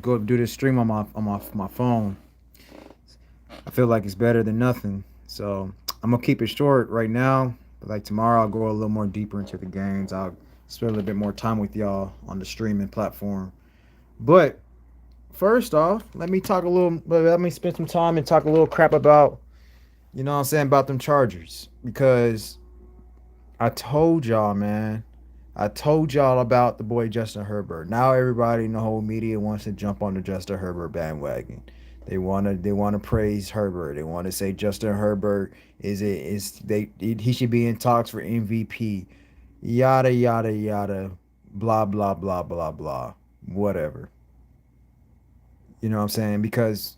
go do this stream on my phone. I feel like it's better than nothing. So I'm gonna keep it short right now. But like tomorrow, I'll go a little more deeper into the games. I'll spend a little bit more time with y'all on the streaming platform. But first off, let me talk a little. Let me spend some time and talk a little crap about, you know what I'm saying, about them Chargers, because I told y'all, man. I told y'all about the boy Justin Herbert. Now everybody in the whole media wants to jump on the Justin Herbert bandwagon. They wanna praise Herbert. They want to say Justin Herbert he should be in talks for MVP. Yada yada yada. Blah blah blah blah blah. Whatever. You know what I'm saying? Because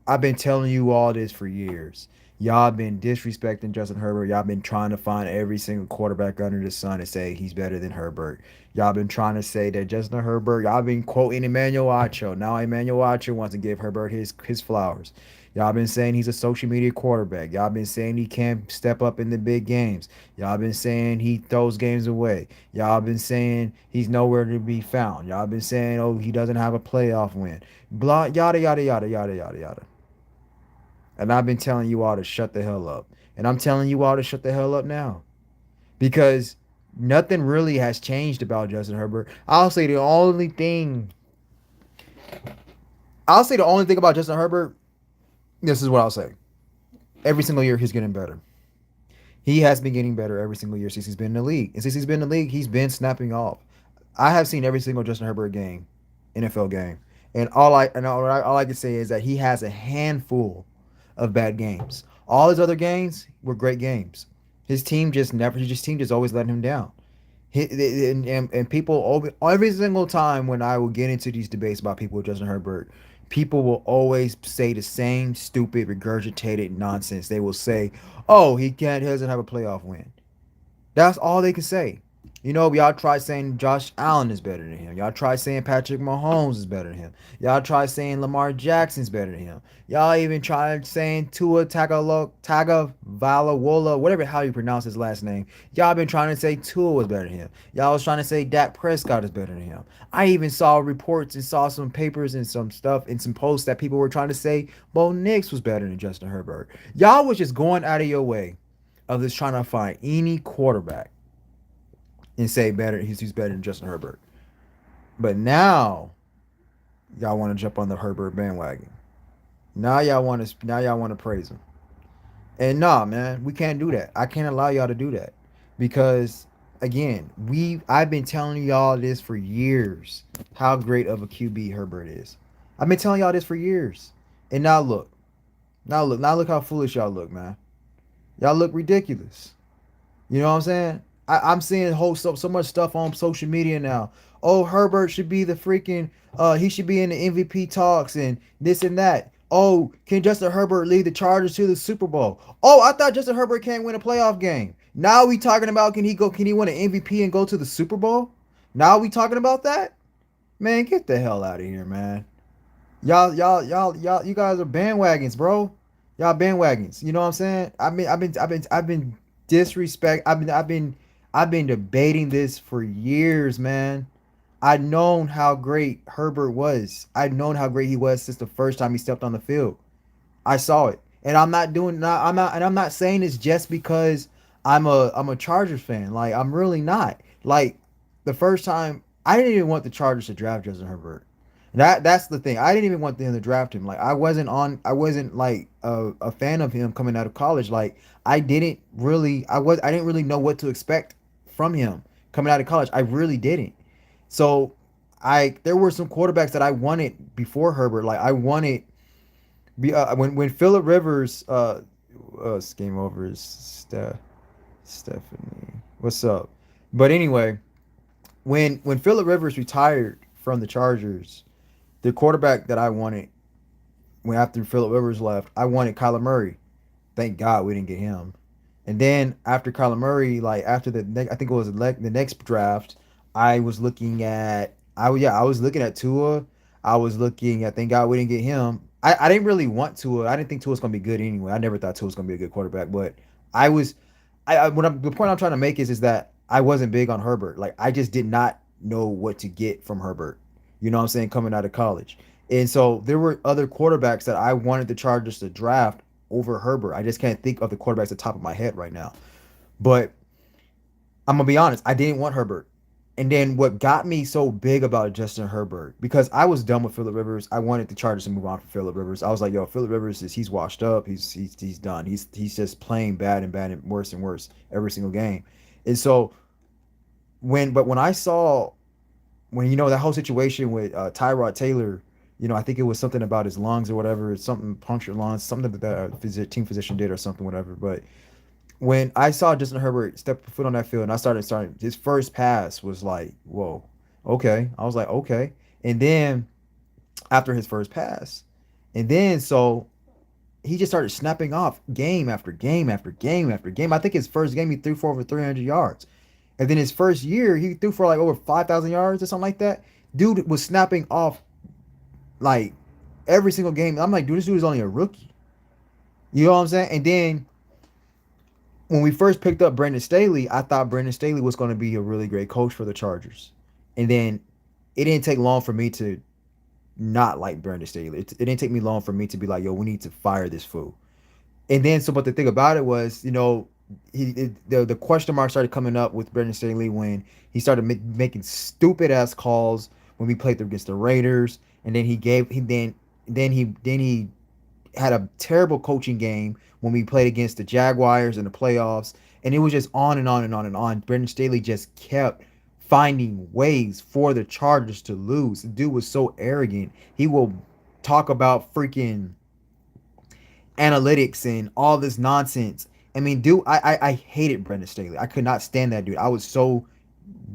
I've been telling you all this for years. Y'all been disrespecting Justin Herbert. Y'all been trying to find every single quarterback under the sun and say he's better than Herbert. Y'all been trying to say that Justin Herbert. Y'all been quoting Emmanuel Acho. Now Emmanuel Acho wants to give Herbert his flowers. Y'all been saying he's a social media quarterback. Y'all been saying he can't step up in the big games. Y'all been saying he throws games away. Y'all been saying he's nowhere to be found. Y'all been saying, oh, he doesn't have a playoff win. Blah yada yada yada yada yada yada. And I've been telling you all to shut the hell up. And I'm telling you all to shut the hell up now. Because nothing really has changed about Justin Herbert. I'll say the only thing about Justin Herbert, this is what I'll say. Every single year he's getting better. He has been getting better every single year since he's been in the league. And since he's been in the league, he's been snapping off. I have seen every single Justin Herbert game, NFL game. And all I can say is that he has a handful of bad games. All his other games were great games. His team just always let him down. And people every single time when I will get into these debates about people with Justin Herbert, people will always say the same stupid regurgitated nonsense. They will say, "Oh, he doesn't have a playoff win." That's all they can say. You know, y'all try saying Josh Allen is better than him. Y'all try saying Patrick Mahomes is better than him. Y'all try saying Lamar Jackson's better than him. Y'all even tried saying Tua Tagovailoa, whatever how you pronounce his last name. Y'all been trying to say Tua was better than him. Y'all was trying to say Dak Prescott is better than him. I even saw reports and saw some papers and some stuff and some posts that people were trying to say Bo Nix was better than Justin Herbert. Y'all was just going out of your way of just trying to find any quarterback and say he's better than Justin Herbert. But now y'all want to jump on the Herbert bandwagon. Now y'all want to praise him. And nah, man, we can't do that. I can't allow y'all to do that because again, I've been telling y'all this for years how great of a QB Herbert is. I've been telling y'all this for years. And now look how foolish y'all look, man. Y'all look ridiculous. You know what I'm saying? I'm seeing so much stuff on social media now. Oh, Herbert should be the freaking he should be in the MVP talks and this and that. Oh, can Justin Herbert lead the Chargers to the Super Bowl? Oh, I thought Justin Herbert can't win a playoff game. Now we talking about can he win an MVP and go to the Super Bowl? Now we talking about that? Man, get the hell out of here, man. You guys are bandwagons, bro. Y'all bandwagons. You know what I'm saying? I've been disrespect. I've been debating this for years, man. I've known how great Herbert was. I've known how great he was since the first time he stepped on the field. I saw it, and I'm not saying this just because I'm a Chargers fan. Like I'm really not. Like the first time I didn't even want the Chargers to draft Justin Herbert. That's the thing. I didn't even want them to draft him. Like I wasn't like a fan of him coming out of college. Like I didn't really know what to expect from him coming out of college. I really didn't. So there were some quarterbacks that I wanted before Herbert. Like I wanted when Phillip Rivers game over is Stephanie. What's up? But anyway, when Phillip Rivers retired from the Chargers, the quarterback that I wanted when after Phillip Rivers left, I wanted Kyler Murray. Thank God we didn't get him. And then after Kyler Murray, like after I think it was the next draft, I was looking at Tua. I was looking at thank God we didn't get him. I didn't really want Tua. I didn't think Tua was gonna be good anyway. I never thought Tua was gonna be a good quarterback. But I was the point I'm trying to make is that I wasn't big on Herbert. Like I just did not know what to get from Herbert. You know what I'm saying? Coming out of college. And so there were other quarterbacks that I wanted the Chargers to draft over Herbert. I just can't think of the quarterbacks at the top of my head right now. But I'm gonna be honest, I didn't want Herbert. And then what got me so big about Justin Herbert, because I was done with Phillip Rivers. I wanted the Chargers to move on from Phillip Rivers. I was like, yo, Phillip Rivers he's washed up. He's done. He's just playing bad and worse every single game. And so when I saw when that whole situation with Tyrod Taylor, I think it was something about his lungs or whatever, it's something punctured lungs, something that the team physician did or something, whatever. But when I saw Justin Herbert step foot on that field and I started his first pass was like, whoa, okay. I was like, okay. And then after his first pass, and then so he just started snapping off game after game after game after game. I think his first game he threw for over 300 yards. And then his first year he threw for like over 5,000 yards or something like that. Dude was snapping off like every single game. I'm like, dude, this dude is only a rookie. You know what I'm saying? And then when we first picked up Brandon Staley, I thought Brandon Staley was going to be a really great coach for the Chargers. And then it didn't take long for me to not like Brandon Staley. It didn't take me long for me to be like, yo, we need to fire this fool. And then, so, but the thing about it was, the question mark started coming up with Brandon Staley when he started making stupid ass calls when we played against the Raiders, and then he had a terrible coaching game when we played against the Jaguars in the playoffs, and it was just on and on and on and on. Brandon Staley just kept finding ways for the Chargers to lose. The dude was so arrogant. He will talk about freaking analytics and all this nonsense. I mean, dude, I hated Brandon Staley. I could not stand that dude. I was so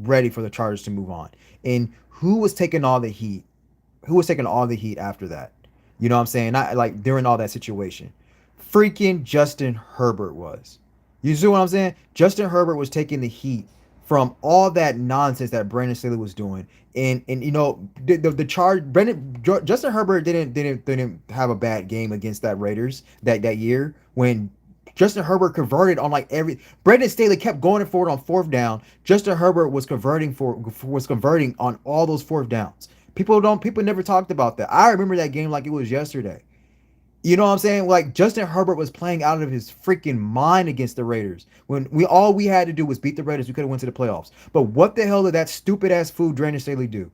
ready for the Chargers to move on. And who was taking all the heat? Who was taking all the heat after that? You know what I'm saying? Not like during all that situation. Freaking Justin Herbert was. You see what I'm saying? Justin Herbert was taking the heat from all that nonsense that Brandon Staley was doing. And the charge Justin Herbert didn't have a bad game against that Raiders that year when Justin Herbert converted on like every Brandon Staley kept going forward on fourth down. Justin Herbert was converting on all those fourth downs. People never talked about that. I remember that game like it was yesterday. You know what I'm saying? Like Justin Herbert was playing out of his freaking mind against the Raiders. When we had to do was beat the Raiders, we could have went to the playoffs. But what the hell did that stupid ass fool Brandon Staley do?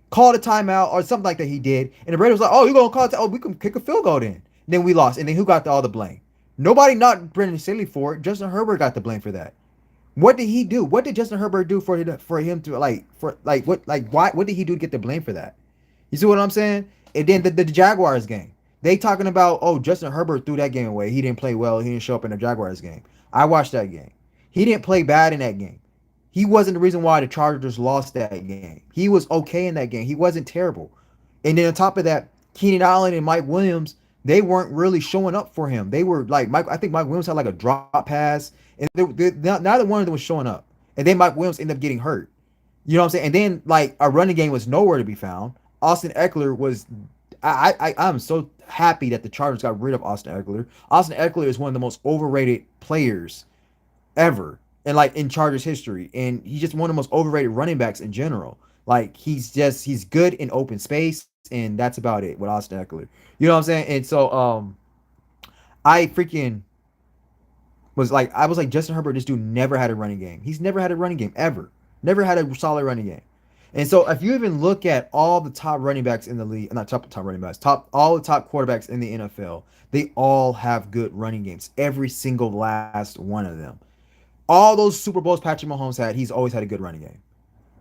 Called a timeout or something like that. He did, and the Raiders was like, "Oh, you gonna call it? Oh, we can kick a field goal then." And then we lost, and then who got all the blame? Nobody knocked Brandon Staley for it. Justin Herbert got the blame for that. What did he do? What did Justin Herbert do for him to why? What did he do to get the blame for that? You see what I'm saying? And then the Jaguars game. They talking about, oh, Justin Herbert threw that game away. He didn't play well. He didn't show up in the Jaguars game. I watched that game. He didn't play bad in that game. He wasn't the reason why the Chargers lost that game. He was okay in that game. He wasn't terrible. And then on top of that, Keenan Allen and Mike Williams, they weren't really showing up for him. They were like I think Mike Williams had like a drop pass, and neither one of them was showing up. And then Mike Williams ended up getting hurt. You know what I'm saying? And then like our running game was nowhere to be found. Austin Eckler was I'm so happy that the Chargers got rid of Austin Eckler. Austin Eckler is one of the most overrated players ever in Chargers history, and he's just one of the most overrated running backs in general. Like he's good in open space, and that's about it with Austin Eckler. You know what I'm saying? And so I freaking I was like Justin Herbert. This dude never had a running game. He's never had a running game ever. Never had a solid running game. And so if you even look at all the top running backs in the league, not top running backs, all the top quarterbacks in the NFL, they all have good running games. Every single last one of them. All those Super Bowls Patrick Mahomes had, he's always had a good running game.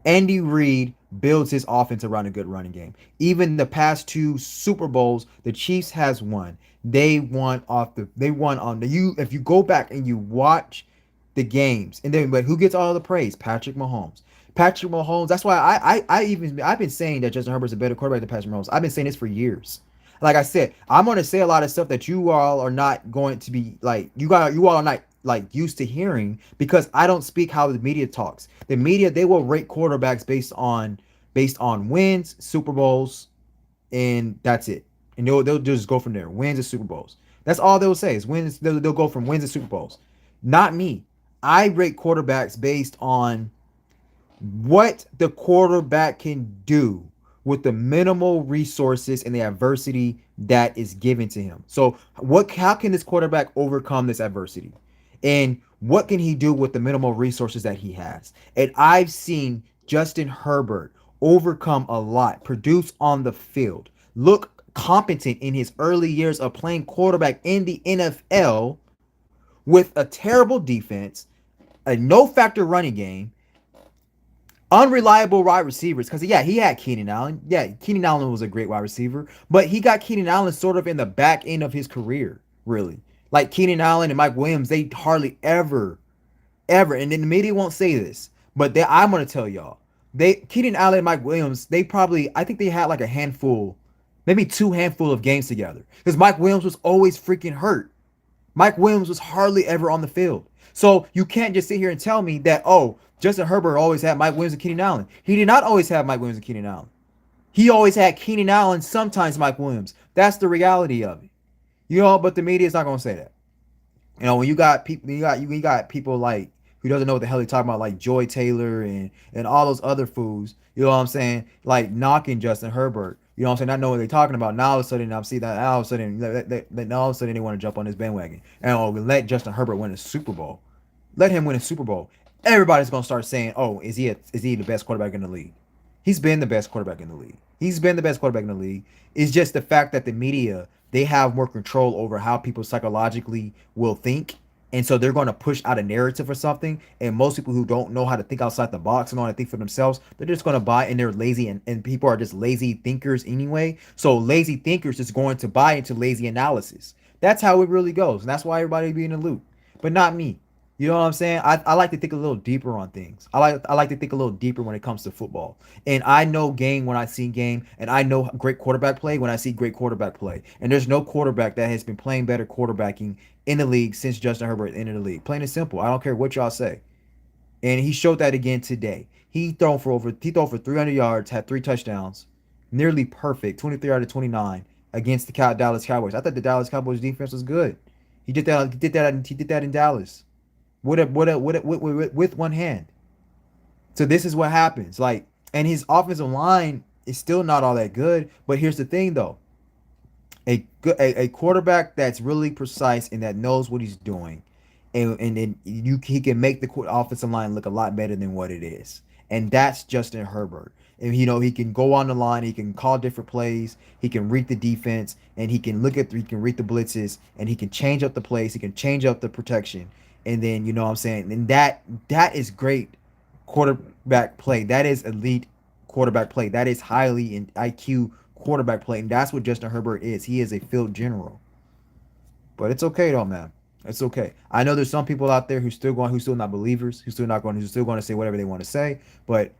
Andy Reid builds his offense around a good running game. Even the past two Super Bowls, the Chiefs has won. They won on the you if you go back and you watch the games, and then but who gets all the praise? Patrick Mahomes. Patrick Mahomes. That's why I've been saying that Justin Herbert's a better quarterback than Patrick Mahomes. I've been saying this for years. Like I said, I'm going to say a lot of stuff that you all are not going to be like you all are not like used to hearing because I don't speak how the media talks. The media, they will rate quarterbacks based on wins, Super Bowls, and that's it. And they'll just go from there. Wins and Super Bowls. That's all they'll say is wins. They'll go from wins and Super Bowls. Not me. I rate quarterbacks based on what the quarterback can do with the minimal resources and the adversity that is given to him. So how can this quarterback overcome this adversity? And what can he do with the minimal resources that he has? And I've seen Justin Herbert overcome a lot, produce on the field, look competent in his early years of playing quarterback in the NFL with a terrible defense, a no factor running game, unreliable wide receivers. Because, yeah, he had Keenan Allen. Yeah, Keenan Allen was a great wide receiver, but he got Keenan Allen sort of in the back end of his career, really. Like Keenan Allen and Mike Williams, they hardly ever, and then the media won't say this, but I'm going to tell y'all, Keenan Allen and Mike Williams, I think they had like a handful, maybe two handful of games together. Because Mike Williams was always freaking hurt. Mike Williams was hardly ever on the field. So you can't just sit here and tell me that, oh, Justin Herbert always had Mike Williams and Keenan Allen. He did not always have Mike Williams and Keenan Allen. He always had Keenan Allen, sometimes Mike Williams. That's the reality of it. But the media is not going to say that. When you got people, you got people like who doesn't know what the hell they're talking about, like Joy Taylor and all those other fools. You know what I'm saying? Like knocking Justin Herbert. You know what I'm saying? Not knowing what they're talking about. Now all of a sudden, I see that all of a sudden, they want to jump on this bandwagon and let Justin Herbert win a Super Bowl. Let him win a Super Bowl. Everybody's gonna start saying, "Oh, is he the best quarterback in the league?" He's been the best quarterback in the league. He's been the best quarterback in the league. It's just the fact that the media, they have more control over how people psychologically will think. And so they're going to push out a narrative or something. And most people who don't know how to think outside the box and know how to think for themselves, they're just going to buy, and they're lazy. And people are just lazy thinkers anyway. So lazy thinkers is going to buy into lazy analysis. That's how it really goes. And that's why everybody be in the loop. But not me. You know what I'm saying? I like to think a little deeper on things. I like to think a little deeper when it comes to football. And I know game when I see game, and I know great quarterback play when I see great quarterback play. And there's no quarterback that has been playing better quarterbacking in the league since Justin Herbert entered the league. Plain and simple. I don't care what y'all say. And he showed that again today. He thrown for 300 yards, had 3 touchdowns, nearly perfect, 23 out of 29 against the Dallas Cowboys. I thought the Dallas Cowboys defense was good. He did that. He did that in Dallas with one hand. So this is what happens. Like, and his offensive line is still not all that good. But here's the thing, though. A quarterback that's really precise and that knows what he's doing, and he can make the offensive line look a lot better than what it is. And that's Justin Herbert. And he can go on the line, he can call different plays, he can read the defense, and he can read the blitzes, and he can change up the plays, he can change up the protection. And then, you know what I'm saying? And that is great quarterback play. That is elite quarterback play. That is highly in IQ quarterback play. And that's what Justin Herbert is. He is a field general. But it's okay though, man. It's okay. I know there's some people out there who's still not believers, who's still going to say whatever they want to say. But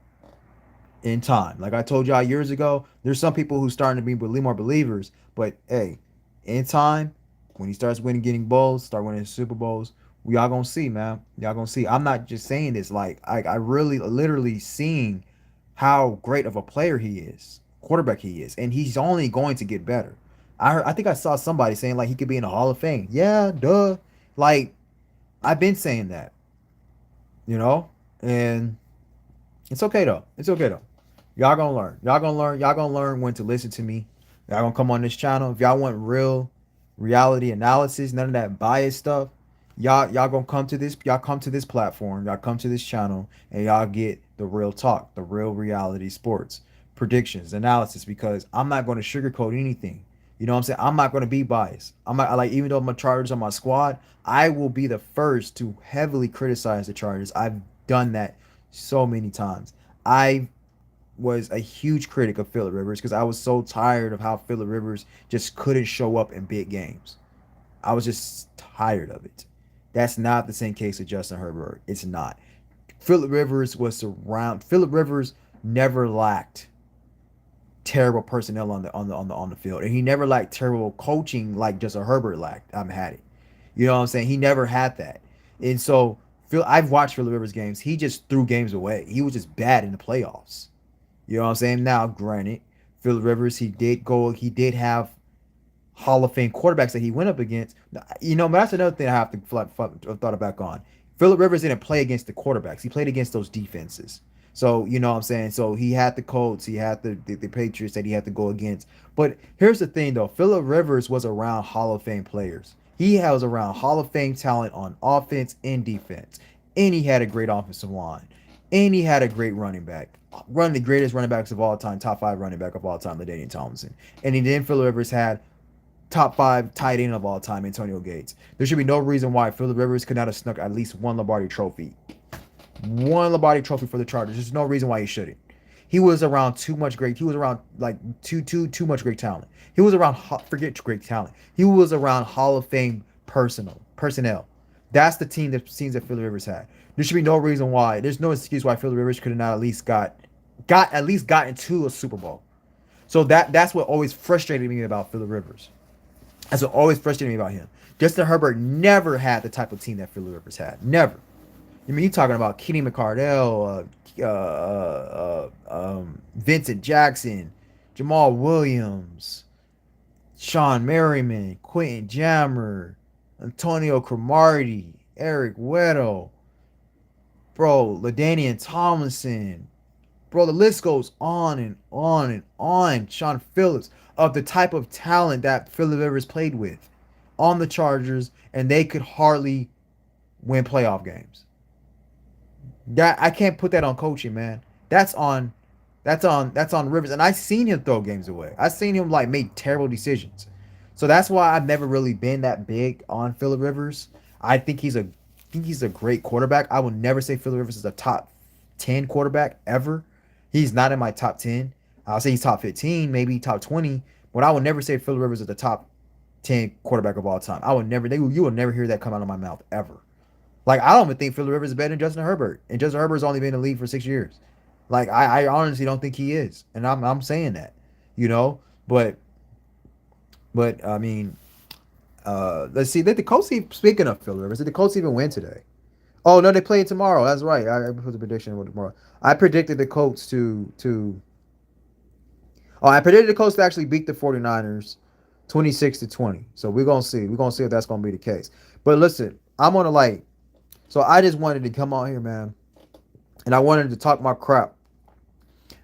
in time, like I told y'all years ago, there's some people who's starting to be more believers. But hey, in time, when he starts getting bowls, start winning Super Bowls, y'all gonna see, man. Y'all gonna see. I'm not just saying this. Like I really, literally seeing how great of a player he is, quarterback he is, and he's only going to get better. I think I saw somebody saying like he could be in the Hall of Fame. Yeah, duh. Like I've been saying that, and it's okay though. It's okay though. Y'all gonna learn. Y'all gonna learn. Y'all gonna learn when to listen to me. Y'all gonna come on this channel if y'all want real reality analysis, none of that bias stuff. Y'all gonna come to this. Y'all come to this platform. Y'all come to this channel, and y'all get the real talk, the real reality sports predictions, analysis. Because I'm not going to sugarcoat anything. You know what I'm saying? I'm not going to be biased. I'm not like, even though my Chargers on my squad, I will be the first to heavily criticize the Chargers. I've done that so many times. I was a huge critic of Phillip Rivers because I was so tired of how Phillip Rivers just couldn't show up in big games. I was just tired of it. That's not the same case with Justin Herbert. It's not. Phillip Rivers never lacked terrible personnel on the field, and he never lacked terrible coaching like Justin Herbert had it. You know what I'm saying? He never had that. And so I've watched Phillip Rivers games. He just threw games away. He was just bad in the playoffs. You know what I'm saying? Now, granted, Phillip Rivers, he did have Hall of Fame quarterbacks that he went up against. But that's another thing I have to thought back on. Phillip Rivers didn't play against the quarterbacks. He played against those defenses. So, you know what I'm saying? So he had the Colts, he had the Patriots that he had to go against. But here's the thing though, Phillip Rivers was around Hall of Fame players. He was around Hall of Fame talent on offense and defense. And he had a great offensive line. And he had a great running back. One of the greatest running backs of all time, top five running back of all time, LaDainian Tomlinson. And then Phillip Rivers had top five tight end of all time, Antonio Gates. There should be no reason why Phillip Rivers could not have snuck at least one Lombardi trophy. One Lombardi trophy for the Chargers. There's no reason why he shouldn't. He was around too much great. He was around like too much great talent. He was around forget great talent. He was around Hall of Fame personnel. That's the team that seems that Phillip Rivers had. There should be no reason why. There's no excuse why Phillip Rivers could have not at least got into a Super Bowl. So that's what always frustrated me about Phillip Rivers. That's what always frustrated me about him. Justin Herbert never had the type of team that Phillip Rivers had. Never. I mean, you're talking about Kenny McCardell, Vincent Jackson, Jamal Williams, Sean Merriman, Quentin Jammer, Antonio Cromartie, Eric Weddle, bro, LaDainian Tomlinson. Bro, the list goes on and on and on. Sean Phillips, of the type of talent that Phillip Rivers played with on the Chargers, and they could hardly win playoff games. That I can't put that on coaching, man. That's on Rivers. And I've seen him throw games away. I've seen him like make terrible decisions. So that's why I've never really been that big on Phillip Rivers. I think he's a great quarterback. I will never say Phillip Rivers is a top 10 quarterback ever. He's not in my top 10. I'll say he's top 15, maybe top 20, but I will never say Phillip Rivers is the top 10 quarterback of all time. You will never hear that come out of my mouth ever. Like, I don't even think Phillip Rivers is better than Justin Herbert. And Justin Herbert's only been in the league for 6 years. Like, I honestly don't think he is. And I'm saying that, you know? But I mean, let's see. Did the Colts speaking of Phillip Rivers, did the Colts even win today? Oh no, they play tomorrow. That's right. I put the prediction for tomorrow. I predicted the Colts to Oh, I predicted the Colts to actually beat the 49ers 26-20. So we're gonna see. We're gonna see if that's gonna be the case. But listen, I'm gonna like so I just wanted to come out here, man, and I wanted to talk my crap.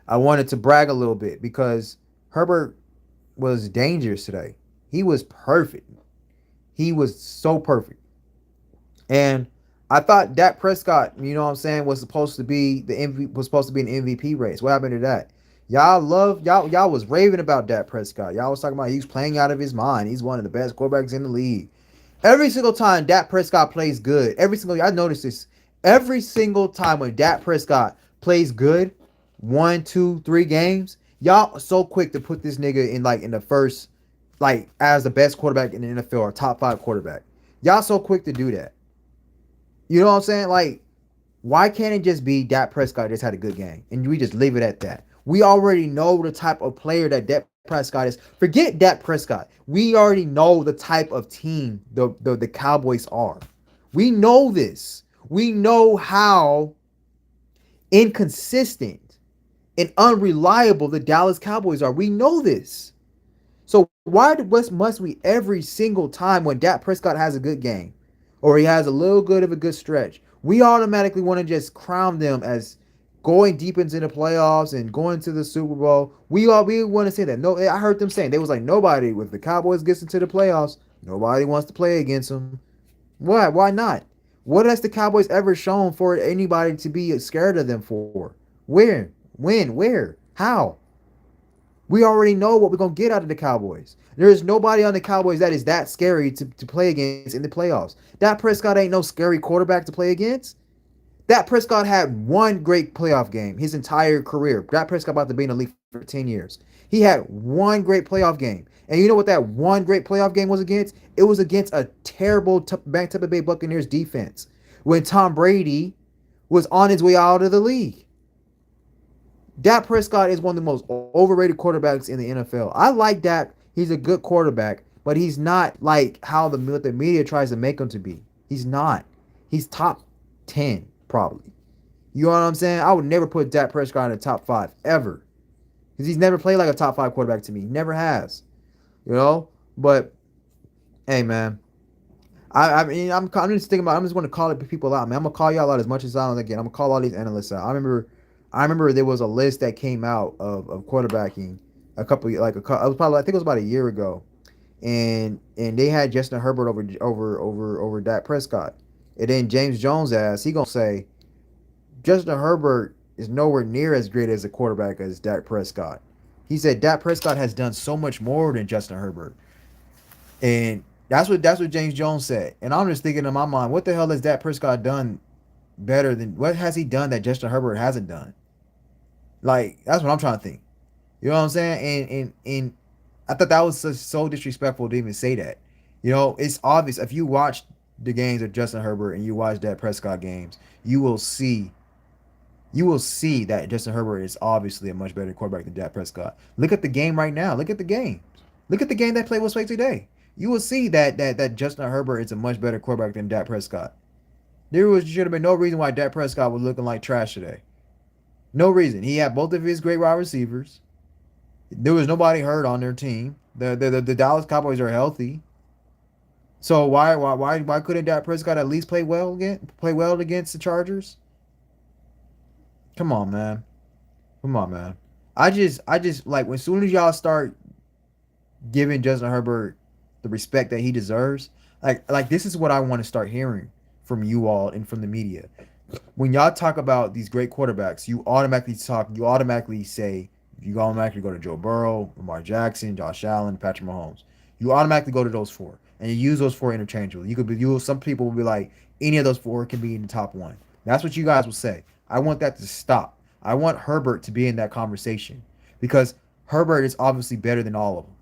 I wanted to brag a little bit because Herbert was dangerous today. He was perfect. He was so perfect. And I thought Dak Prescott, you know what I'm saying, was supposed to be an MVP race. What happened to that? Y'all was raving about Dak Prescott. Y'all was talking about he's playing out of his mind. He's one of the best quarterbacks in the league. Every single time Dak Prescott plays good, I noticed this. Every single time when Dak Prescott plays good, 1, 2, 3 games, y'all are so quick to put this nigga in the first, like as the best quarterback in the NFL or top 5 quarterback. Y'all so quick to do that. You know what I'm saying? Like, why can't it just be Dak Prescott just had a good game and we just leave it at that? We already know the type of player that Dak Prescott is. Forget Dak Prescott. We already know the type of team the Cowboys are. We know this. We know how inconsistent and unreliable the Dallas Cowboys are. We know this. So why must we every single time when Dak Prescott has a good game or he has a little good of a good stretch, we automatically want to just crown them as going deep into the playoffs and going to the Super Bowl? We want to say that. No, I heard them saying they was like nobody if the Cowboys gets into the playoffs, nobody wants to play against them. Why? Why not? What has the Cowboys ever shown for anybody to be scared of them for? Where? When? Where? How? We already know what we're going to get out of the Cowboys. There is nobody on the Cowboys that is that scary to play against in the playoffs. Dak Prescott ain't no scary quarterback to play against. Dak Prescott had one great playoff game his entire career. Dak Prescott about to be in the league for 10 years. He had one great playoff game. And you know what that one great playoff game was against? It was against a terrible Tampa Bay Buccaneers defense when Tom Brady was on his way out of the league. Dak Prescott is one of the most overrated quarterbacks in the NFL. I like Dak. He's a good quarterback, but he's not like how the media tries to make him to be. He's not. He's top 10, probably. You know what I'm saying? I would never put Dak Prescott in the top 5, ever. Because he's never played like a top 5 quarterback to me. He never has. You know? But, hey, man. I mean, I'm just going to call it people out, man. I'm going to call y'all out as much as I can. I'm going to call all these analysts out. I remember I remember there was a list that came out of quarterbacking a couple like it was probably I think it was about a year ago, and they had Justin Herbert over Dak Prescott, and then James Jones asked he gonna say Justin Herbert is nowhere near as great as a quarterback as Dak Prescott. He said Dak Prescott has done so much more than Justin Herbert, and that's what James Jones said. And I'm just thinking in my mind, what the hell has Dak Prescott done better than what has he done that Justin Herbert hasn't done? Like that's what I'm trying to think. You know what I'm saying? And I thought that was so disrespectful to even say that. You know, it's obvious if you watch the games of Justin Herbert and you watch Dak Prescott games, you will see that Justin Herbert is obviously a much better quarterback than Dak Prescott. Look at the game right now. Look at the game. Look at the game that play was played today. You will see that Justin Herbert is a much better quarterback than Dak Prescott. There should have been no reason why Dak Prescott was looking like trash today. No reason. He had both of his great wide receivers. There was nobody hurt on their team. The Dallas Cowboys are healthy. So why couldn't Dak Prescott at least play well against the Chargers? Come on, man. Come on, man. I just like as soon as y'all start giving Justin Herbert the respect that he deserves, like this is what I want to start hearing from you all and from the media. When y'all talk about these great quarterbacks, you automatically say, you automatically go to Joe Burrow, Lamar Jackson, Josh Allen, Patrick Mahomes. You automatically go to those four, and you use those four interchangeably. Some people will be like, any of those four can be in the top one. That's what you guys will say. I want that to stop. I want Herbert to be in that conversation because Herbert is obviously better than all of them.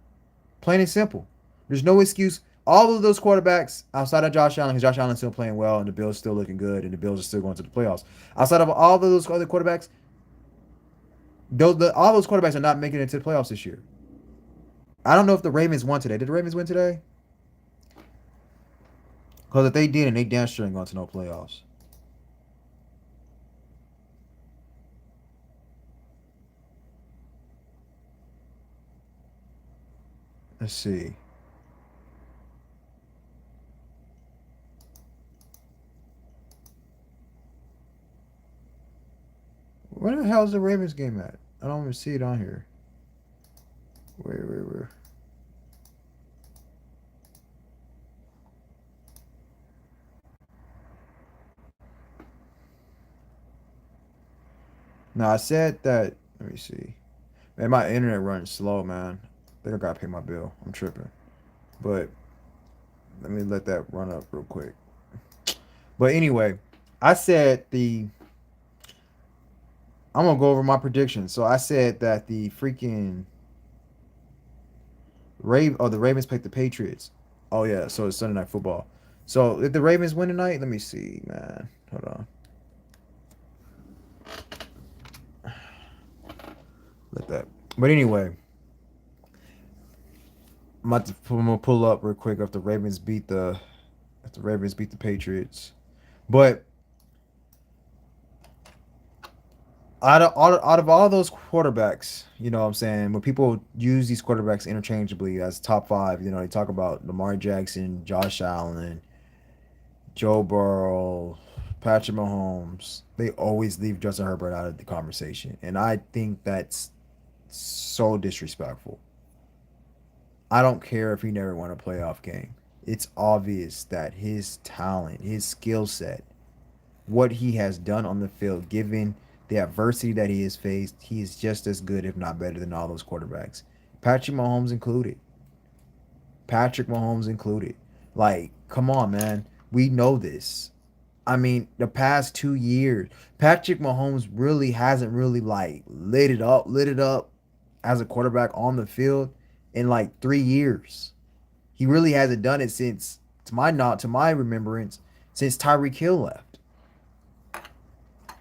Plain and simple. There's no excuse. All of those quarterbacks outside of Josh Allen, because Josh Allen's still playing well and the Bills still looking good and the Bills are still going to the playoffs. Outside of all of those other quarterbacks, all those quarterbacks are not making it to the playoffs this year. I don't know if the Ravens won today. Did the Ravens win today? Because if they did, and they damn sure ain't going to no playoffs. Let's see. Where the hell is the Ravens game at? I don't even see it on here. Where? No, I said that. Let me see. Man, my internet running slow, man. I think I gotta pay my bill. I'm tripping. But let me let that run up real quick. But anyway, I said the. I'm gonna go over my predictions. So I said that the freaking the Ravens picked the Patriots. Oh yeah, so it's Sunday Night Football. So did the Ravens win tonight? Let me see, man. Hold on. Let that. But anyway, I'm gonna pull up real quick if the Ravens beat the Patriots. But out of all those quarterbacks, you know what I'm saying, when people use these quarterbacks interchangeably as top five, they talk about Lamar Jackson, Josh Allen, Joe Burrow, Patrick Mahomes. They always leave Justin Herbert out of the conversation. And I think that's so disrespectful. I don't care if he never won a playoff game. It's obvious that his talent, his skill set, what he has done on the field, given the adversity that he has faced, he is just as good, if not better, than all those quarterbacks. Patrick Mahomes included. Patrick Mahomes included. Like, come on, man. We know this. I mean, the past 2 years, Patrick Mahomes really hasn't really like lit it up as a quarterback on the field in like 3 years. He really hasn't done it since, to my remembrance, since Tyreek Hill left.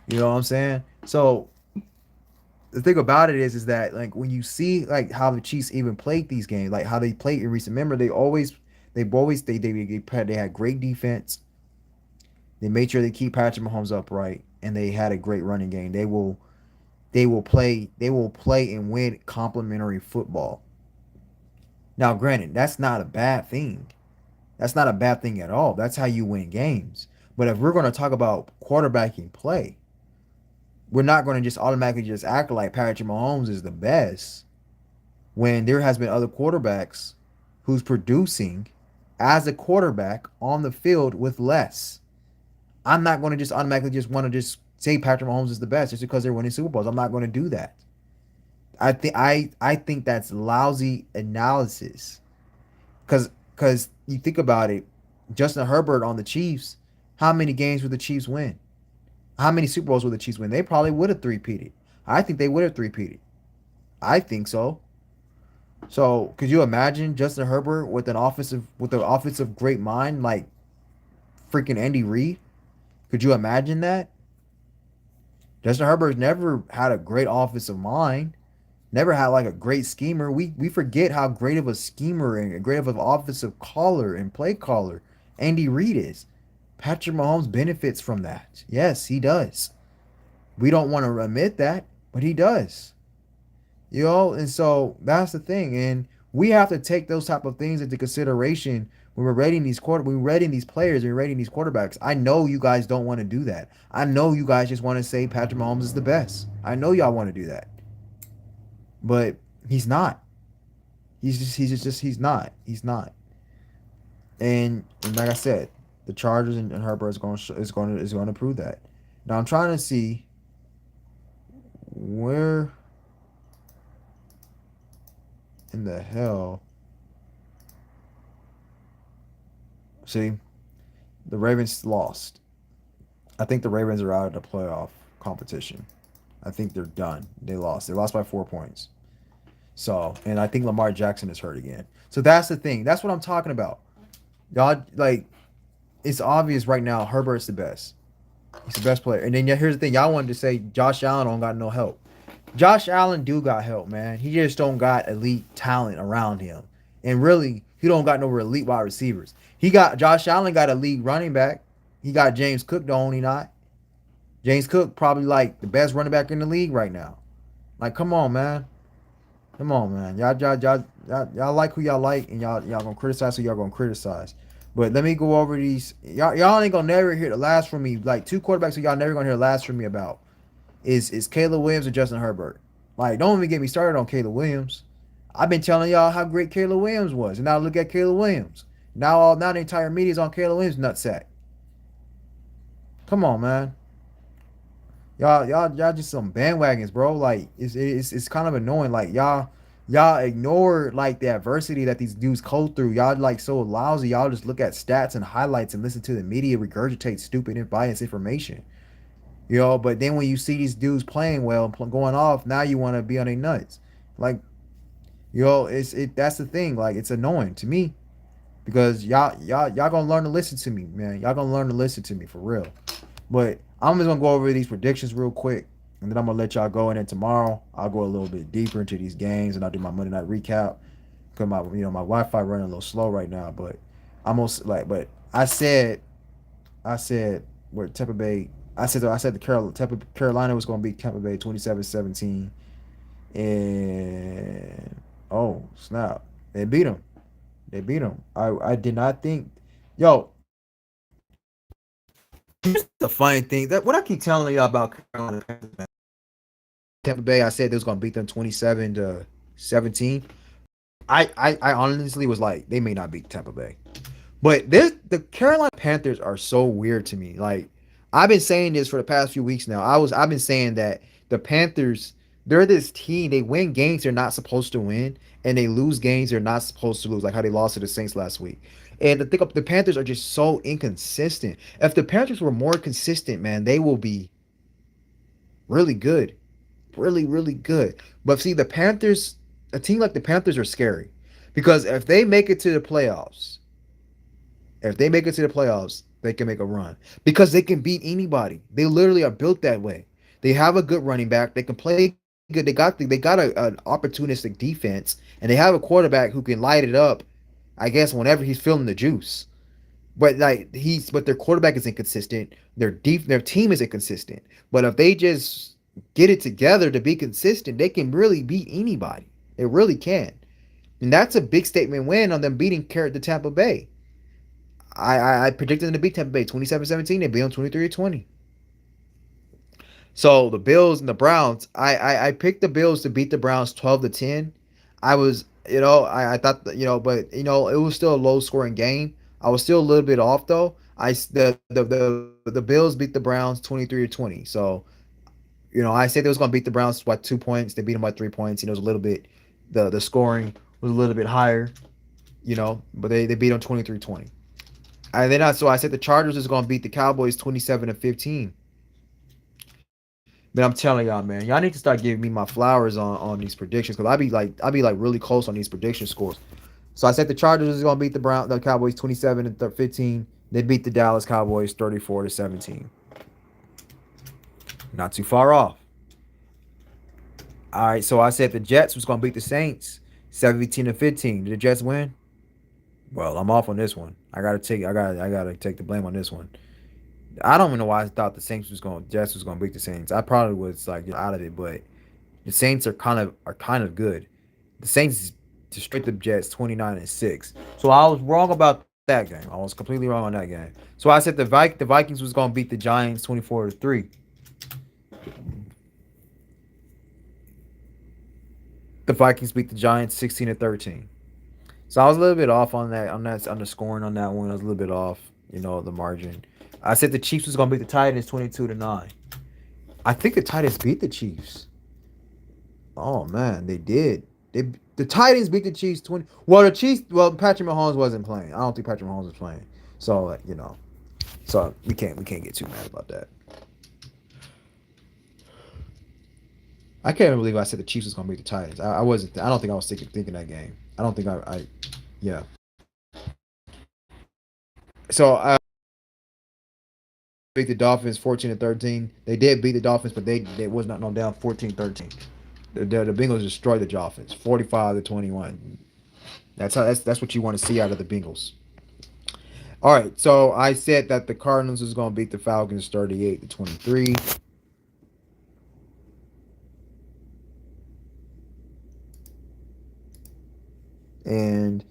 You know what I'm saying? So the thing about it is that like when you see like how the Chiefs even played these games, like how they played in recent memory, they had great defense. They made sure they keep Patrick Mahomes upright, and they had a great running game. They will play and win complementary football. Now, granted, that's not a bad thing. That's not a bad thing at all. That's how you win games. But if we're going to talk about quarterbacking play, we're not going to just automatically just act like Patrick Mahomes is the best when there has been other quarterbacks who's producing as a quarterback on the field with less. I'm not going to just automatically just want to just say Patrick Mahomes is the best just because they're winning Super Bowls. I'm not going to do that. I think that's lousy analysis. Cause you think about it, Justin Herbert on the Chiefs, how many games would the Chiefs win? How many Super Bowls would the Chiefs win? They probably would have three-peated. I think they would have three-peated. I think so. So could you imagine Justin Herbert with an offensive great mind like freaking Andy Reid? Could you imagine that? Justin Herbert's never had a great offensive mind. Never had like a great schemer. We forget how great of a schemer and great of an offensive caller and play caller Andy Reid is. Patrick Mahomes benefits from that. Yes, he does. We don't want to admit that, but he does. And so that's the thing. And we have to take those type of things into consideration when we're rating when we're rating these players and rating these quarterbacks. I know you guys don't want to do that. I know you guys just want to say Patrick Mahomes is the best. I know y'all want to do that. But he's not. He's not. He's not. And like I said, the Chargers and Herbert is going to prove that. Now I'm trying to see where in the hell. See, the Ravens lost. I think the Ravens are out of the playoff competition. I think they're done. They lost. They lost by 4 points. So, and I think Lamar Jackson is hurt again. So that's the thing. That's what I'm talking about. Y'all like it's obvious right now Herbert's the best. He's the best player. And then here's the thing. Y'all wanted to say Josh Allen don't got no help. Josh Allen do got help, man. He just don't got elite talent around him. And really, he don't got no elite wide receivers. Josh Allen got a league running back. He got James Cook, don't he not? James Cook probably like the best running back in the league right now. Like, come on, man. Come on, man. Y'all like who y'all like, and y'all gonna criticize who y'all gonna criticize. But let me go over these. Y'all ain't gonna never hear the last from me. Like two quarterbacks who y'all never gonna hear the last from me about is Caleb Williams and Justin Herbert. Like, don't even get me started on Caleb Williams. I've been telling y'all how great Caleb Williams was, and now look at Caleb Williams. Now the entire media is on Caleb Williams' nutsack. Come on, man. Y'all just some bandwagons, bro. Like it's kind of annoying. Like y'all ignore like the adversity that these dudes go through. Y'all like so lousy. Y'all just look at stats and highlights and listen to the media regurgitate stupid and biased information. But then when you see these dudes playing well and going off, now you want to be on their nuts. Like, that's the thing. Like, it's annoying to me because y'all gonna learn to listen to me, man. Y'all gonna learn to listen to me for real. But I'm just gonna go over these predictions real quick, and then I'm gonna let y'all go. And then tomorrow I'll go a little bit deeper into these games, and I'll do my Monday night recap. Cause my Wi-Fi running a little slow right now, but but I said where Tampa Bay. I said Carolina was gonna beat Tampa Bay 27-17, and oh snap, they beat them. They beat them. I did not think, yo. Here's the funny thing that what I keep telling y'all about Carolina Panthers, man. Tampa Bay, I said they was gonna beat them 27-17. I honestly was like, they may not beat Tampa Bay. But the Carolina Panthers are so weird to me. Like, I've been saying this for the past few weeks now. I've been saying that the Panthers, they're this team, they win games they're not supposed to win, and they lose games they're not supposed to lose, like how they lost to the Saints last week. And the Panthers are just so inconsistent. If the Panthers were more consistent, man, they will be really good. Really, really good. But see, a team like the Panthers are scary. Because if they make it to the playoffs, they can make a run because they can beat anybody. They literally are built that way. They have a good running back. They can play good. They got an opportunistic defense, and they have a quarterback who can light it up. I guess whenever he's feeling the juice. But their quarterback is inconsistent. Their team is inconsistent. But if they just get it together to be consistent, they can really beat anybody. They really can. And that's a big statement win on them beating the Tampa Bay. I predicted them to beat Tampa Bay 27-17. They beat them 23-20. So the Bills and the Browns, I picked the Bills to beat the Browns 12-10. I was, I thought that, but it was still a low scoring game. I was still a little bit off though. The Bills beat the Browns 23-20. So I said they was gonna beat the Browns by 2 points. They beat them by 3 points. It was a little bit, the scoring was a little bit higher. But they beat them 23-20. And then I said the Chargers is gonna beat the Cowboys 27-15. Man, I'm telling y'all, man, y'all need to start giving me my flowers on these predictions because I be like really close on these prediction scores. So I said the Chargers is gonna beat the Cowboys 27-15. They beat the Dallas Cowboys 34-17. Not too far off. All right, so I said the Jets was gonna beat the Saints 17-15. Did the Jets win? Well, I'm off on this one. I gotta take the blame on this one. I don't even know why I thought the Jets was gonna beat the Saints. I probably was like out of it, but the Saints are kind of good. The Saints destroyed the Jets 29-6. So I was wrong about that game. I was completely wrong on that game. So I said the Vikings was gonna beat the Giants 24-3. The Vikings beat the Giants 16-13. So I was a little bit off on the scoring on that one. I was a little bit off, the margin. I said the Chiefs was gonna beat the Titans 22-9. I think the Titans beat the Chiefs. Oh man, they did. The Titans beat the Chiefs 20. Well, the Chiefs. Well, Patrick Mahomes wasn't playing. I don't think Patrick Mahomes was playing. So so we can't get too mad about that. I can't even believe I said the Chiefs was gonna beat the Titans. I wasn't. I don't think I was thinking that game. I don't think yeah. So I beat the Dolphins 14-13. They did beat the Dolphins, but they was not no down 14-13. The Bengals destroyed the Dolphins 45-21. That's what you want to see out of the Bengals. All right, so I said that the Cardinals is going to beat the Falcons 38-23, and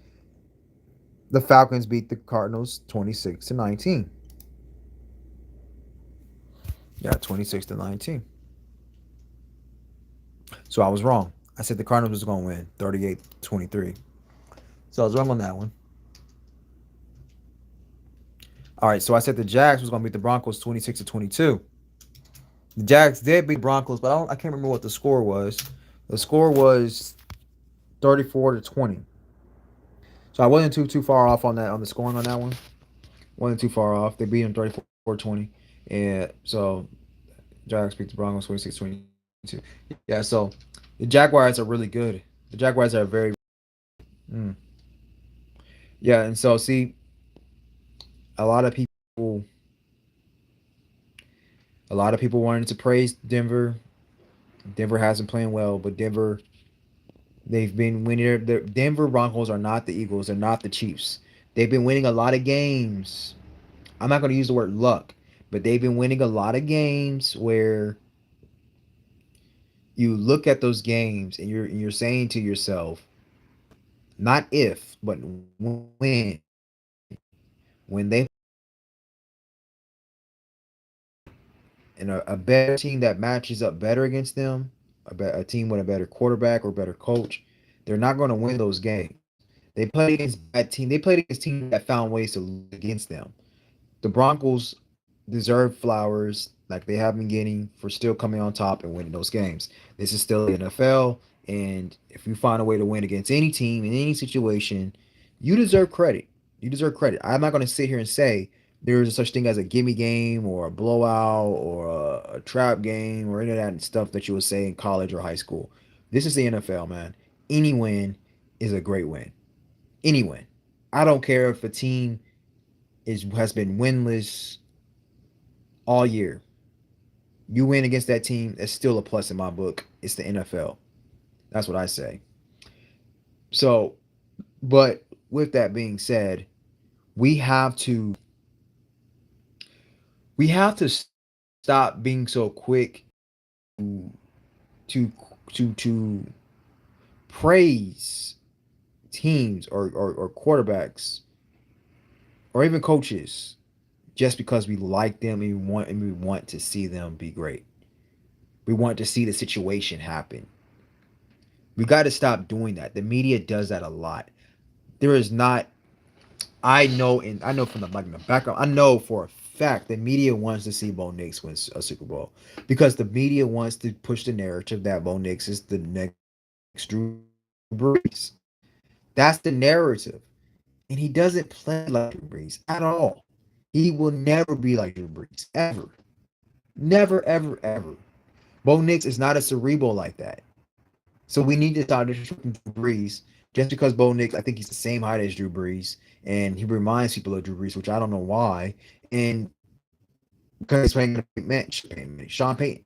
the Falcons beat the Cardinals 26-19. Yeah, 26-19. So I was wrong. I said the Cardinals was going to win 38-23. So I was wrong on that one. All right, so I said the Jags was going to beat the Broncos 26-22. The Jags did beat the Broncos, but I can't remember what the score was. The score was 34-20. So I wasn't too far off on the scoring on that one. Wasn't too far off. They beat them 34-20. And so Jags beat the Broncos 26-22. Yeah, so the Jaguars are really good. The Jaguars are very mm. Yeah, and so see a lot of people wanted to praise Denver. Denver hasn't playing well, but they've been winning. The Denver Broncos are not the Eagles. They're not the Chiefs. They've been winning a lot of games. I'm not going to use the word luck, but they've been winning a lot of games where you look at those games and you're saying to yourself, not if, but when when they and a better team that matches up better against them, a team with a better quarterback or better coach, they're not going to win those games. They played against bad team. They played against teams that found ways to lose against them. The Broncos deserve flowers like they have been getting for still coming on top and winning those games. This is still the NFL, and if you find a way to win against any team in any situation, you deserve credit. You deserve credit. I'm not going to sit here and say there is such thing as a gimme game or a blowout or a trap game or any of that stuff that you would say in college or high school. This is the NFL, man. Any win is a great win. Any win. I don't care if a team has been winless all year. You win against that team, it's still a plus in my book. It's the NFL. That's what I say. So, but with that being said, we have to we have to stop being so quick to to to praise teams or quarterbacks or even coaches just because we like them and we want to see them be great. We want to see the situation happen. We got to stop doing that. The media does that a lot. There is not. I know from the like in the background. I know for a fact the media wants to see Bo Nix win a Super Bowl because the media wants to push the narrative that Bo Nix is the next Drew Brees. That's the narrative, and he doesn't play like Drew Brees at all. He will never be like Drew Brees ever, never, ever, ever. Bo Nix is not a cerebral like that. So we need to start disrespecting Drew Brees just because Bo Nix, I think he's the same height as Drew Brees, and he reminds people of Drew Brees, which I don't know why. And because he's playing man, Sean Payton.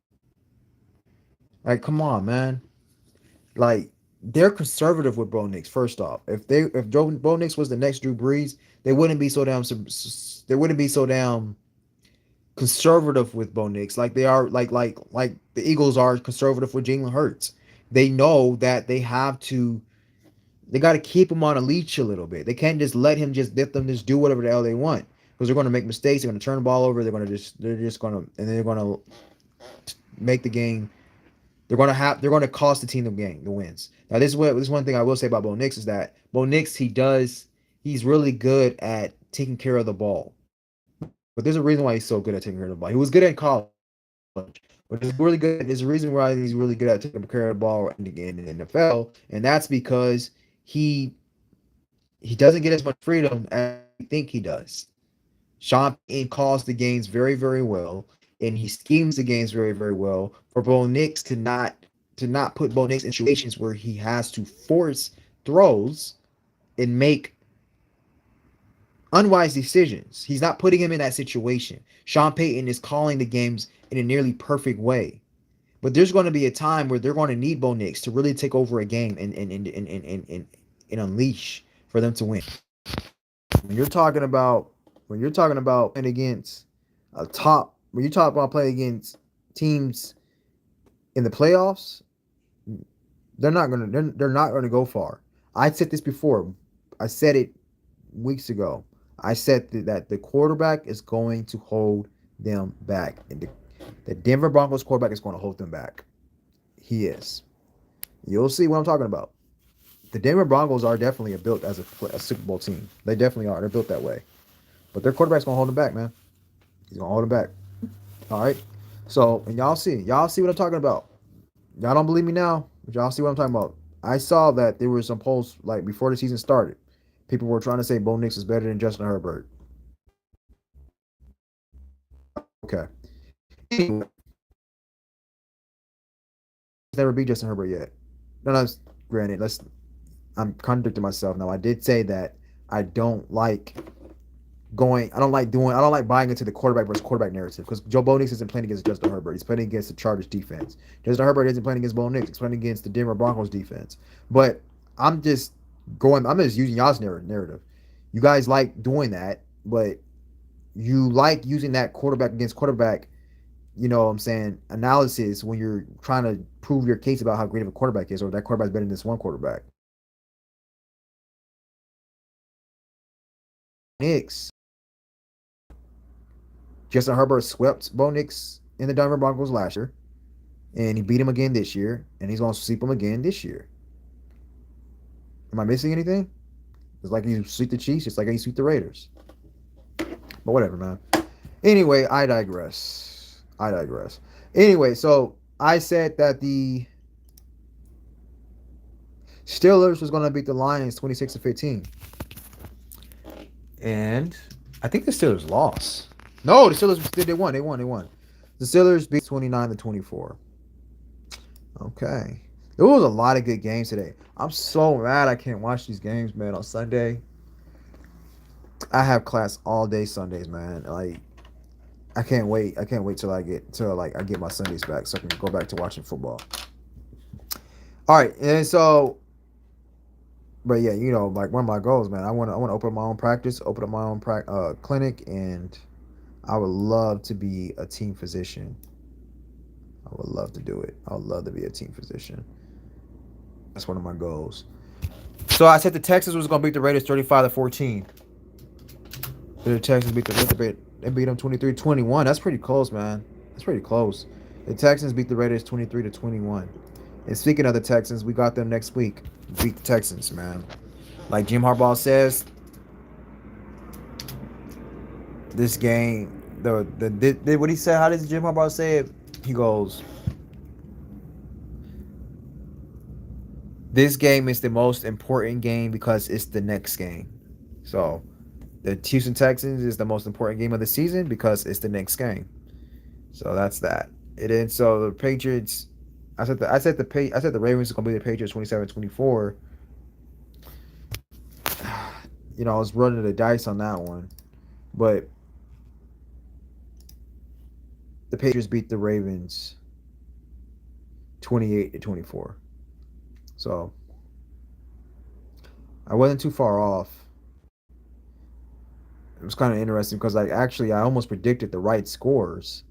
Like, come on, man. Like, they're conservative with Bo Nix. First off, Bo Nix was the next Drew Brees, they wouldn't be so damn conservative with Bo Nix like they are like the Eagles are conservative with Jalen Hurts. They know that they got to keep him on a leash a little bit. They can't just let them just do whatever the hell they want because they're going to make mistakes. They're going to turn the ball over. They're just going to and they're going to make the game. They're going to cost the team the wins. Now this one thing I will say about Bo Nix is that Bo Nix he's really good at taking care of the ball. But there's a reason why he's so good at taking care of the ball. He was good at college, but he's really good. There's a reason why he's really good at taking care of the ball in the NFL, and that's because he doesn't get as much freedom as I think he does. Sean Payton calls the games very, very well, and he schemes the games very, very well for Bo Nix to not put Bo Nix in situations where he has to force throws and make unwise decisions. He's not putting him in that situation. Sean Payton is calling the games in a nearly perfect way. But there's going to be a time where they're going to need Bo Nix to really take over a game and unleash for them to win. When you're talking about playing against when you talk about playing against teams in the playoffs, they're not gonna go far. I said this before. I said it weeks ago. I said that the quarterback is going to hold them back, and the Denver Broncos quarterback is going to hold them back. He is. You'll see what I'm talking about. The Denver Broncos are definitely built as a Super Bowl team. They definitely are. They're built that way. But their quarterback's going to hold them back, man. He's going to hold them back. All right. So, and y'all see what I'm talking about. Y'all don't believe me now, but y'all see what I'm talking about. I saw that there were some polls like before the season started. People were trying to say Bo Nix is better than Justin Herbert. Okay. Anyway, never beat Justin Herbert yet. No, granted. I'm contradicting myself now. I did say that I don't like I don't like buying into the quarterback versus quarterback narrative because Joe Bo Nix isn't playing against Justin Herbert. He's playing against the Chargers defense. Justin Herbert isn't playing against Bo Nix. He's playing against the Denver Broncos defense. But I'm just using y'all's narrative. You guys like doing that, but you like using that quarterback against quarterback, you know what I'm saying, analysis when you're trying to prove your case about how great of a quarterback is or that quarterback's better than this one quarterback. Nix. Justin Herbert swept Bo Nix in the Denver Broncos last year, and he beat him again this year, and he's going to sweep him again this year. Am I missing anything? It's like he sweep the Chiefs, just like he sweep the Raiders. But whatever, man. Anyway, I digress. Anyway, so I said that the Steelers was going to beat the Lions 26-15. And I think the Steelers lost. No, the Steelers they won. They won. The Steelers beat 29-24. Okay. There was a lot of good games today. I'm so mad I can't watch these games, man, on Sunday. I have class all day Sundays, man. Like, I can't wait. I can't wait till I get my Sundays back so I can go back to watching football. All right, and so, but yeah, you know, like one of my goals, man. I want to open up my own practice, open up my own clinic, and I would love to be a team physician. I would love to do it. I would love to be a team physician. That's one of my goals. So I said the Texans was going to beat the Raiders 35-14. The Texans beat them 23-21. That's pretty close, man. That's pretty close. The Texans beat the Raiders 23-21. And speaking of the Texans, we got them next week. Beat the Texans, man. Like Jim Harbaugh says, this game, what he said. How does Jim Harbaugh say it? He goes, "This game is the most important game because it's the next game." So the Houston Texans is the most important game of the season because it's the next game. So that's that. And then so the Patriots, I said the Ravens are gonna be the Patriots 27-24. I was running the dice on that one, but the Patriots beat the Ravens 28-24. So I wasn't too far off. It was kind of interesting because like actually I almost predicted the right scores,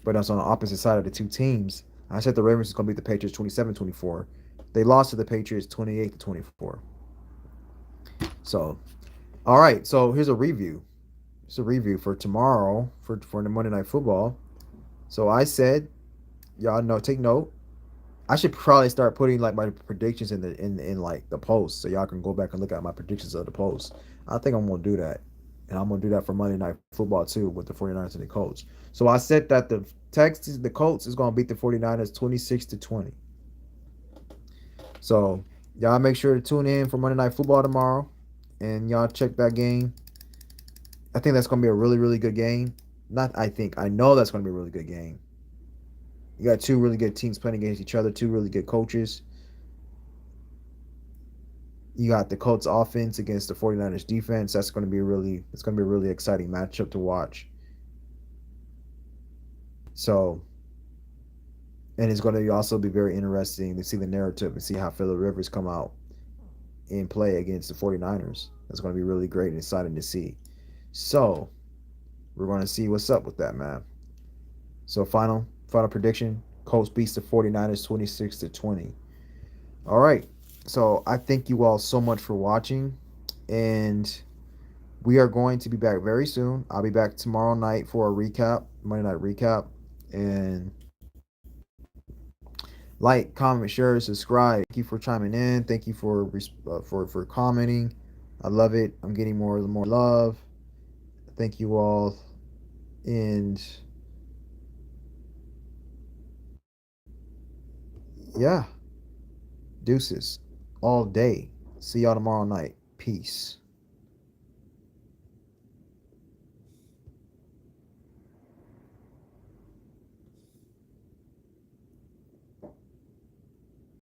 but I was on the opposite side of the two teams. I said the Ravens was going to beat the Patriots 27-24. They lost to the Patriots 28-24. So, all right. So here's a review. It's a review for tomorrow for the Monday Night Football. So I said, y'all know, take note. I should probably start putting like my predictions in like the post, so y'all can go back and look at my predictions of the post. I think I'm gonna do that, and I'm gonna do that for Monday Night Football too with the 49ers and the Colts. So I said that the Colts is gonna beat the 49ers 26-20. So y'all make sure to tune in for Monday Night Football tomorrow, and y'all check that game. I think that's gonna be a really really good game. Not I think I know that's gonna be a really good game. You got two really good teams playing against each other, two really good coaches. You got the Colts offense against the 49ers defense. It's going to be a really exciting matchup to watch. So, and it's going to also be very interesting to see the narrative and see how Phillip Rivers come out and play against the 49ers. That's going to be really great and exciting to see. So, we're going to see what's up with that, man. So, final prediction, Colts beats the 49ers 26-20. All right. So, I thank you all so much for watching, and we are going to be back very soon. I'll be back tomorrow night for a recap, Monday night recap. And like, comment, share, subscribe. Thank you for chiming in. Thank you for commenting. I love it. I'm getting more and more love. Thank you all. And yeah, deuces all day. See y'all tomorrow night. Peace.